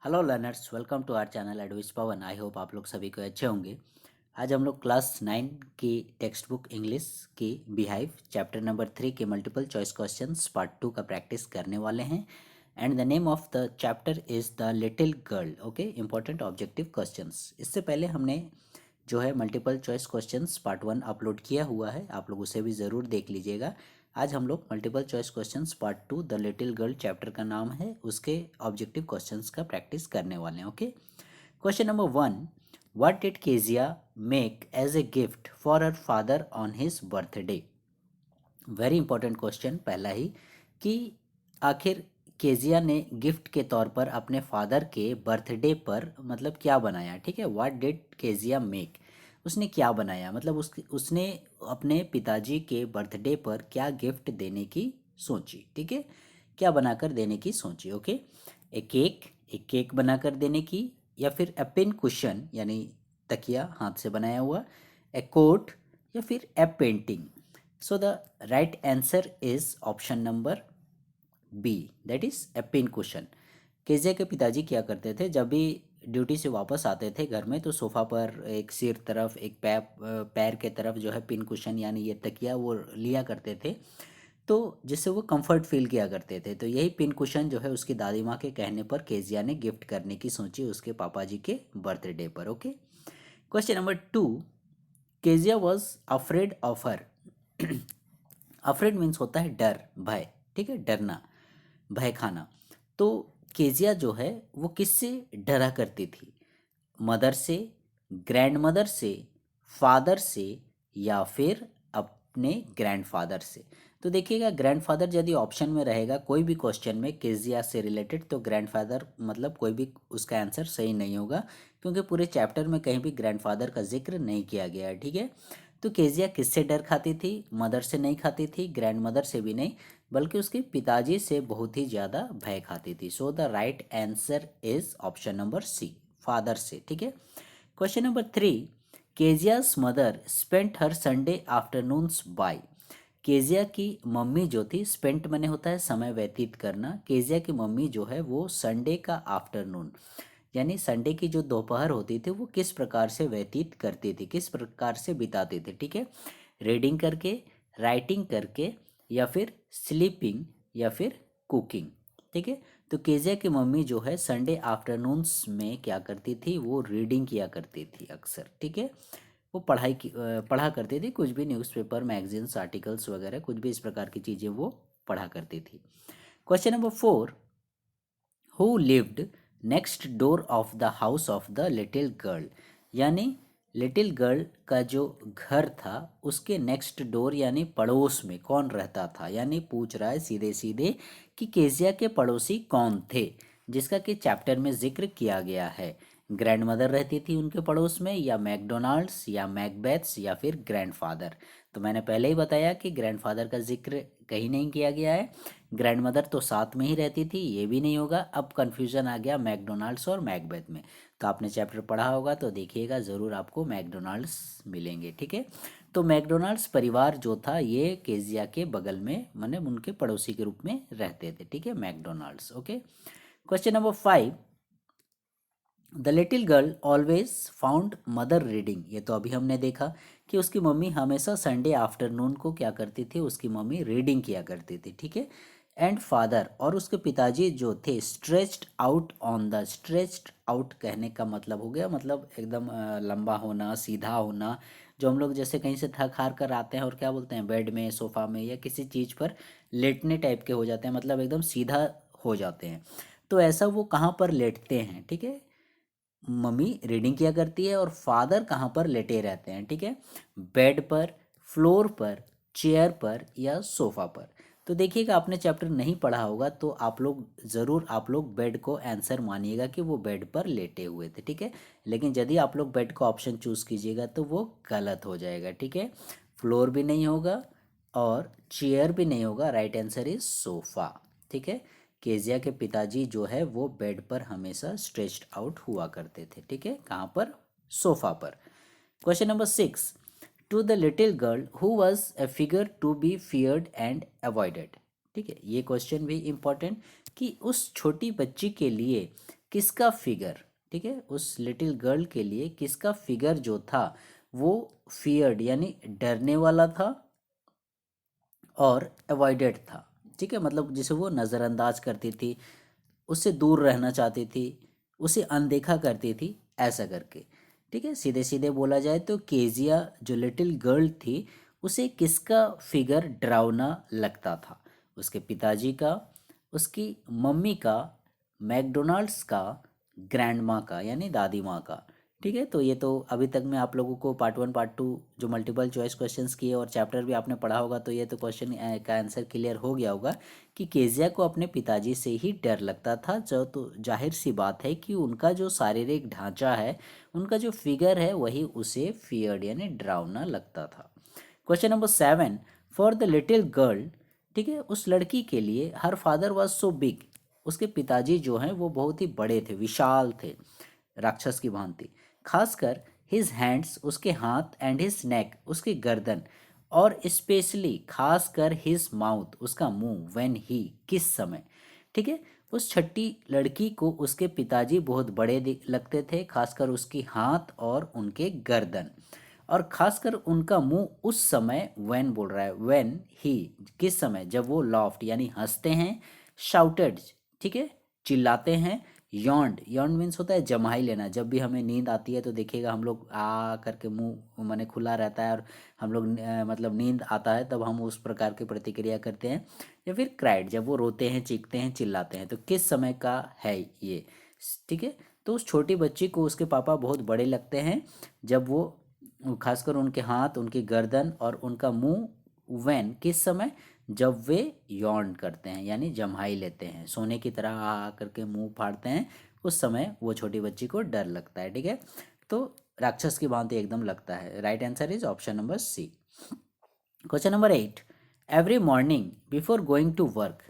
Hello learners, welcome to our channel एडविस Pawan. I hope आप लोग सभी को अच्छे होंगे। आज हम लोग क्लास 9 की टेक्स्ट बुक इंग्लिश की बिहाइव चैप्टर नंबर 3 के मल्टीपल चॉइस क्वेश्चंस पार्ट 2 का प्रैक्टिस करने वाले हैं। And the name of the chapter is the little girl. Okay, important objective questions. इससे पहले हमने जो है multiple choice questions part 1 upload किया हुआ है, आप लोग उसे भी ज़रूर देख लीजिएगा। आज हम लोग multiple choice questions part 2 the little girl chapter का नाम है, उसके ऑब्जेक्टिव क्वेश्चंस का प्रैक्टिस करने वाले हैं। Okay, question number 1, what did Kezia make as a gift for her father on his birthday. Very important question पहला ही, कि आखिर केजिया ने गिफ्ट के तौर पर अपने फादर के बर्थडे पर मतलब क्या बनाया। ठीक है, व्हाट डिड केजिया मेक, उसने क्या बनाया, मतलब उसने अपने पिताजी के बर्थडे पर क्या गिफ्ट देने की सोची। ठीक है, क्या बनाकर देने की सोची। ओके, एक केक बनाकर देने की, या फिर ए पिन कुशन यानी तकिया हाथ से बनाया हुआ, ए कोट, या फिर ए painting. So the right answer is option number B, that is a pin cushion. Kezia के पिताजी क्या करते थे, जब भी ड्यूटी से वापस आते थे घर में, तो सोफ़ा पर एक सिर तरफ एक पैर के तरफ जो है पिन कुशन यानी ये तकिया वो लिया करते थे, तो जिससे वो कंफर्ट फील किया करते थे। तो यही पिन कुशन जो है उसकी दादी माँ के कहने पर केजिया ने गिफ्ट करने की सोची उसके पापा जी के बर्थडे पर। Okay, question number 2, Kezia was afraid of her. Afraid means होता है डर, भय। ठीक है, डरना, भय खाना। तो केजिया जो है वो किससे डरा करती थी, मदर से, ग्रैंड मदर से, फादर से, या फिर अपने ग्रैंडफादर से। तो देखिएगा, ग्रैंडफादर यदि ऑप्शन में रहेगा कोई भी क्वेश्चन में केजिया से रिलेटेड, तो ग्रैंडफादर मतलब कोई भी उसका आंसर सही नहीं होगा, क्योंकि पूरे चैप्टर में कहीं भी ग्रैंडफादर का जिक्र नहीं किया गया है। ठीक है, तो केजिया किससे डर खाती थी, मदर से नहीं खाती थी, ग्रैंड मदर से भी नहीं, बल्कि उसके पिताजी से बहुत ही ज़्यादा भय खाती थी। So the right answer is option number C, father से। ठीक है, question number 3, Kezia's mother spent her Sunday afternoons by. Kezia की मम्मी जो थी, स्पेंट मने होता है समय व्यतीत करना, केजिया की मम्मी जो है वो संडे का आफ्टरनून यानी संडे की जो दोपहर होती थी वो किस प्रकार से व्यतीत करती थी, किस प्रकार से बिताती थी। ठीक है, रीडिंग करके, राइटिंग करके, या फिर स्लीपिंग, या फिर कुकिंग। ठीक है, तो केजिया की मम्मी जो है संडे आफ्टरनून्स में क्या करती थी, वो रीडिंग किया करती थी अक्सर। ठीक है, वो पढ़ा करती थी, कुछ भी न्यूज़पेपर, मैगजीन्स, आर्टिकल्स वगैरह कुछ भी इस प्रकार की चीज़ें वो पढ़ा करती थी। Question number 4, who lived next door of the house of the little girl. यानी लिटिल गर्ल का जो घर था उसके नेक्स्ट डोर यानी पड़ोस में कौन रहता था, यानी पूछ रहा है सीधे सीधे कि केजिया के पड़ोसी कौन थे, जिसका कि चैप्टर में जिक्र किया गया है। ग्रैंड मदर रहती थी उनके पड़ोस में, या मैकडोनाल्ड्स, या मैकबेथ्स, या फिर ग्रैंडफादर। तो मैंने पहले ही बताया कि ग्रैंडफादर का जिक्र कहीं नहीं किया गया है, ग्रैंड मदर तो साथ में ही रहती थी, ये भी नहीं होगा। अब कन्फ्यूज़न आ गया मैकडोनाल्ड्स और मैकबेथ में। तो आपने चैप्टर पढ़ा होगा तो देखिएगा ज़रूर आपको मैकडोनाल्ड्स मिलेंगे। ठीक है, तो मैकडोनाल्ड्स परिवार जो था ये केजिया के बगल में माने उनके पड़ोसी के रूप में रहते थे। ठीक है, McDonald's. Okay, question number 5, the little girl always found mother reading. ये तो अभी हमने देखा कि उसकी मम्मी हमेशा संडे आफ्टरनून को क्या करती थी, उसकी मम्मी रीडिंग किया करती थी। ठीक है, एंड फादर और उसके पिताजी जो थे stretched out on the, stretched out कहने का मतलब हो गया मतलब एकदम लंबा होना, सीधा होना। जो हम लोग जैसे कहीं से थक हार कर आते हैं और क्या बोलते हैं, बेड में, सोफा में, या किसी चीज़ पर लेटने टाइप के हो जाते हैं, मतलब एकदम सीधा हो जाते हैं। तो ऐसा वो कहाँ पर लेटते हैं। ठीक है, मम्मी रीडिंग किया करती है और फादर कहाँ पर लेटे रहते हैं। ठीक है, बेड पर, फ्लोर पर, चेयर पर, या सोफा पर। तो देखिएगा, आपने चैप्टर नहीं पढ़ा होगा तो आप लोग ज़रूर आप लोग बेड को आंसर मानिएगा कि वो बेड पर लेटे हुए थे। ठीक है, लेकिन यदि आप लोग बेड का ऑप्शन चूज़ कीजिएगा तो वो गलत हो जाएगा। ठीक है, फ्लोर भी नहीं होगा और चेयर भी नहीं होगा, राइट आंसर इज सोफ़ा। ठीक है, केजिया के पिताजी जो है वो बेड पर हमेशा स्ट्रेच्ड आउट हुआ करते थे। ठीक है, कहाँ पर, सोफा पर। Question number 6, to the little girl who was a figure to be feared and avoided. ठीक है, ये क्वेश्चन भी इम्पॉर्टेंट, कि उस छोटी बच्ची के लिए किसका फिगर, ठीक है, उस लिटिल गर्ल के लिए किसका फिगर जो था वो फियर्ड यानी डरने वाला था और अवॉइडेड था, ठीक है, मतलब जिसे वो नज़रअंदाज करती थी, उससे दूर रहना चाहती थी, उसे अनदेखा करती थी, ऐसा करके, ठीक है। सीधे सीधे बोला जाए तो केजिया जो लिटिल गर्ल थी उसे किसका फिगर डरावना लगता था, उसके पिताजी का, उसकी मम्मी का, मैकडोनाल्ड्स का, ग्रैंड माँ का यानी दादी माँ का, ठीक है। तो ये तो अभी तक मैं आप लोगों को पार्ट 1 पार्ट 2 जो मल्टीपल चॉइस क्वेश्चंस किए और चैप्टर भी आपने पढ़ा होगा, तो ये तो क्वेश्चन का आंसर क्लियर हो गया होगा कि केजिया को अपने पिताजी से ही डर लगता था, जो तो जाहिर सी बात है कि उनका जो शारीरिक ढांचा है, उनका जो फिगर है वही उसे फियर्ड यानी डरावना लगता था। Question number 7, for the little girl, ठीक है, उस लड़की के लिए her father was so big, उसके पिताजी जो हैं वो बहुत ही बड़े थे, विशाल थे, राक्षस की भांति। खासकर हिज हैंड्स उसके हाथ, एंड हिज नेक उसकी गर्दन, और स्पेशली खासकर हिज माउथ उसका मुंह, व्हेन ही किस समय, ठीक है। उस छठी लड़की को उसके पिताजी बहुत बड़े लगते थे, खासकर उसकी हाथ और उनके गर्दन, और खासकर उनका मुंह उस समय, व्हेन बोल रहा है, व्हेन ही किस समय, जब वो लॉफ्ट यानी हंसते हैं, शाउटेड, ठीक है, चिल्लाते हैं, यॉन्ड, यॉन्ड मीन्स होता है जम्हाई लेना, जब भी हमें नींद आती है तो देखिएगा हम लोग आ करके मुंह माने खुला रहता है और हम लोग मतलब नींद आता है तब हम उस प्रकार की प्रतिक्रिया करते हैं, या फिर क्राइड जब वो रोते हैं, चीखते हैं, चिल्लाते हैं, तो किस समय का है ये, ठीक है। तो उस छोटी बच्ची को उसके पापा बहुत बड़े लगते हैं जब वो खासकर उनके हाथ, उनकी गर्दन और उनका मुंह, व्हेन किस समय, जब वे यॉर्न करते हैं यानी जम्हाई लेते हैं, सोने की तरह आ करके मुंह फाड़ते हैं, उस समय वो छोटी बच्ची को डर लगता है, ठीक है। तो राक्षस की भांति एकदम लगता है। Right answer is option number C. Question number 8, every morning before going to work,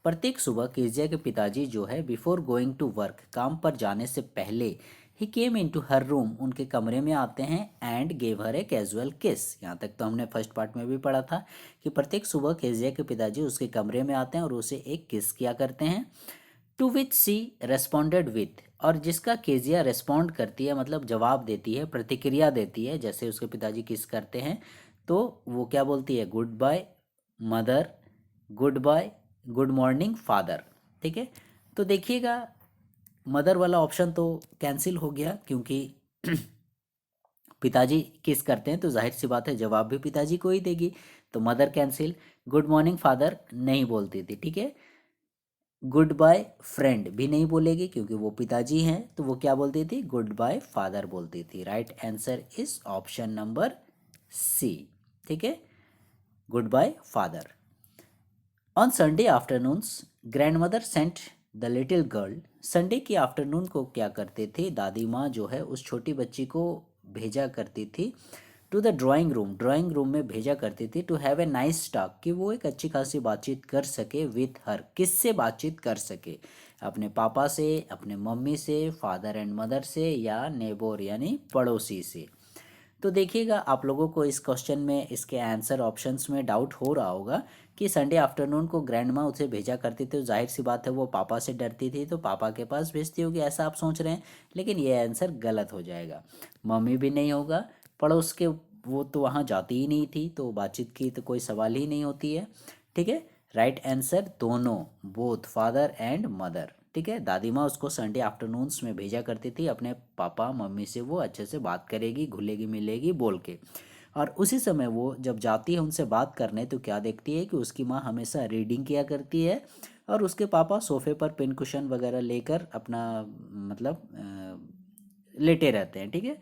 प्रत्येक सुबह केजिया के पिताजी जो है बिफोर गोइंग टू वर्क काम पर जाने से पहले, ही केम इन टू हर रूम उनके कमरे में आते हैं, and gave her a casual किस। यहाँ तक तो हमने फर्स्ट पार्ट में भी पढ़ा था कि प्रत्येक सुबह केजिया के पिताजी उसके कमरे में आते हैं और उसे एक किस किया करते हैं। To which she responded with, और जिसका केजिया रेस्पॉन्ड करती है मतलब जवाब देती है, प्रतिक्रिया देती है, जैसे उसके पिताजी किस करते हैं तो वो क्या बोलती है, good bye mother, good bye, good morning father, ठीक है। तो देखिएगा मदर वाला ऑप्शन तो कैंसिल हो गया क्योंकि पिताजी किस करते हैं तो जाहिर सी बात है जवाब भी पिताजी को ही देगी, तो mother cancel. Good morning father नहीं बोलती थी, ठीक है। गुड बाय फ्रेंड भी नहीं बोलेगी क्योंकि वो पिताजी हैं, तो वो क्या बोलती थी, गुड बाय फादर बोलती थी। Right answer is option number C, ठीक है, good bye father. On Sunday afternoons grandmother sent the little girl, Sunday की आफ्टरनून को क्या करते थे, दादी माँ जो है उस छोटी बच्ची को भेजा करती थी to the drawing room, drawing room में भेजा करती थी, to have a nice talk, कि वो एक अच्छी खासी बातचीत कर सके, विथ हर, किससे बातचीत कर सके, अपने पापा से, अपने मम्मी से, फादर एंड मदर से, या नेबोर यानी पड़ोसी से। तो देखिएगा आप लोगों को इस क्वेश्चन में इसके आंसर ऑप्शंस में डाउट हो रहा होगा कि संडे आफ्टरनून को ग्रैंड माँ उसे भेजा करती थी, तो जाहिर सी बात है वो पापा से डरती थी तो पापा के पास भेजती होगी, ऐसा आप सोच रहे हैं, लेकिन ये आंसर गलत हो जाएगा। मम्मी भी नहीं होगा, पड़ोस के वो तो वहाँ जाती ही नहीं थी तो बातचीत की तो कोई सवाल ही नहीं होती है, ठीक है। राइट आंसर दोनों, बोथ फादर एंड मदर, ठीक है। दादी माँ उसको संडे आफ्टरनून्स में भेजा करती थी, अपने पापा मम्मी से वो अच्छे से बात करेगी, घुलेगी मिलेगी बोल के, और उसी समय वो जब जाती है उनसे बात करने तो क्या देखती है कि उसकी माँ हमेशा रीडिंग किया करती है और उसके पापा सोफे पर पिन कुशन वगैरह लेकर अपना मतलब लेटे रहते हैं, ठीक है।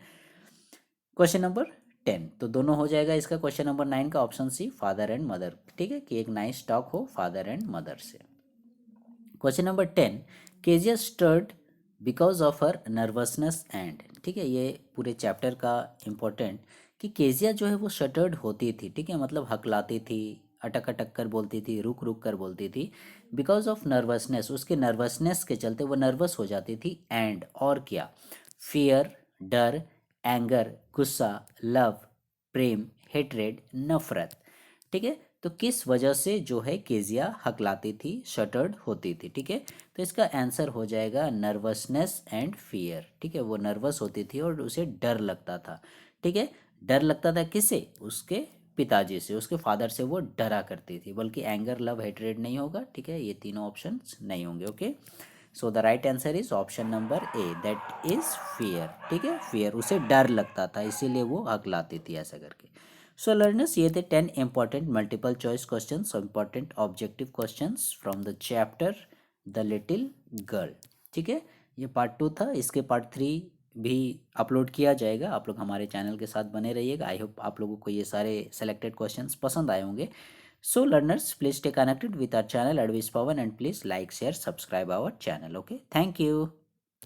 क्वेश्चन नंबर 10, तो दोनों हो जाएगा इसका क्वेश्चन नंबर 9 का option C, father and mother, ठीक है, कि एक नाइस टॉक हो फादर एंड मदर से। Question number 10, Kezia stuttered because of her nervousness and, ठीक है, ये पूरे चैप्टर का इम्पोर्टेंट कि केजिया जो है वो शटर्ड होती थी, ठीक है, मतलब हकलाती थी, अटक अटक कर बोलती थी, रुक रुक कर बोलती थी, बिकॉज ऑफ नर्वसनेस, उसके नर्वसनेस के चलते वो नर्वस हो जाती थी, एंड और क्या, फियर डर, एंगर गुस्सा, लव प्रेम, हेट्रेड नफरत, ठीक है। तो किस वजह से जो है केजिया हकलाती थी, शटर्ड होती थी, ठीक है। तो इसका आंसर हो जाएगा नर्वसनेस एंड फियर, ठीक है। वो नर्वस होती थी और उसे डर लगता था, ठीक है। डर लगता था किससे? उसके पिताजी से, उसके फादर से वो डरा करती थी। बल्कि एंगर, लव, हेट्रेड नहीं होगा, ठीक है। ये तीनों ऑप्शंस नहीं होंगे, okay. So the right answer is option number A, that is fear, ठीक है। फियर, उसे डर लगता था इसीलिए वो हकलाती थी ऐसा करके। सो लर्नर्स, ये थे 10 important multiple choice questions, important objective questions from the chapter the little girl, ठीक है। ये पार्ट 2 था, इसके पार्ट 3 भी अपलोड किया जाएगा। आप लोग हमारे चैनल के साथ बने रहिएगा। आई होप आप लोगों को ये सारे सेलेक्टेड क्वेश्चंस पसंद आए होंगे। So learners, please stay connected with our channel Advice Pawan and please like, share, subscribe our channel. Okay. Thank you.